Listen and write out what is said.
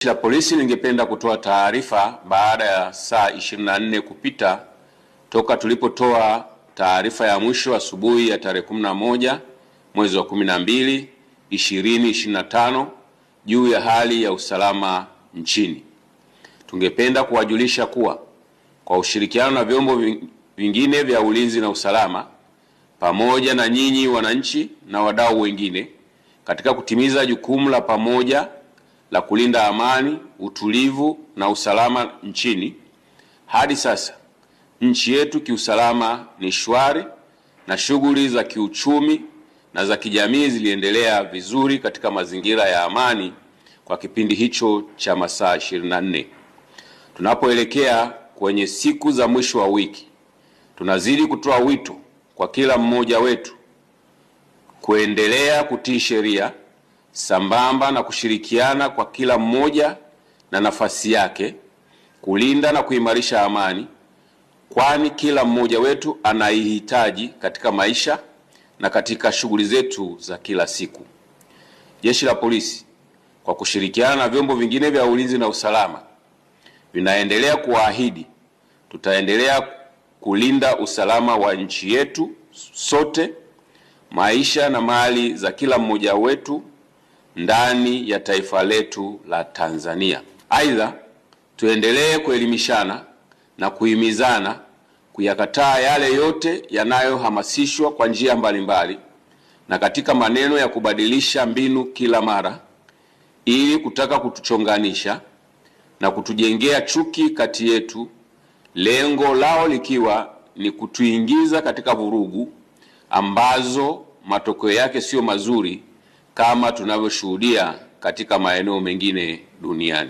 Jeshi la Polisi lingependa kutoa taarifa baada ya saa 24 kupita toka tulipotoa taarifa ya mwisho asubuhi ya tarehe 11 mwezi wa 12 2025 juu ya hali ya usalama nchini. Tungependa kuwajulisha kuwa kwa ushirikiano na vyombo vingine vya ulinzi na usalama pamoja na nyinyi wananchi na wadau wengine katika kutimiza jukumu la pamoja la kulinda amani, utulivu na usalama nchini, hadi sasa nchi yetu kiusalama ni shwari na shughuli za kiuchumi na za kijamii ziliendelea vizuri katika mazingira ya amani kwa kipindi hicho cha masaa 24. Tunapoelekea kwenye siku za mwisho wa wiki, tunazidi kutoa wito kwa kila mmoja wetu kuendelea kutii sheria sambamba na kushirikiana kwa kila mmoja na nafasi yake kulinda na kuimarisha amani, kwani kila mmoja wetu anaihitaji katika maisha na katika shughuli zetu za kila siku. Jeshi la Polisi kwa kushirikiana na vyombo vingine vya ulinzi na usalama vinaendelea kuahidi tutaendelea kulinda usalama wa nchi yetu sote, maisha na mali za kila mmoja wetu ndani ya taifa letu la Tanzania. Aidha, tuendelee kuelimishana na kuhimizana kuyakataa yale yote yanayohamasishwa kwa njia mbalimbali na katika maneno ya kubadilisha mbinu kila mara ili kutaka kutuchonganisha na kutujengea chuki kati yetu, lengo lao likiwa ni kutuingiza katika vurugu ambazo matokeo yake sio mazuri kama tunavyoshuhudia katika maeneo mengine duniani.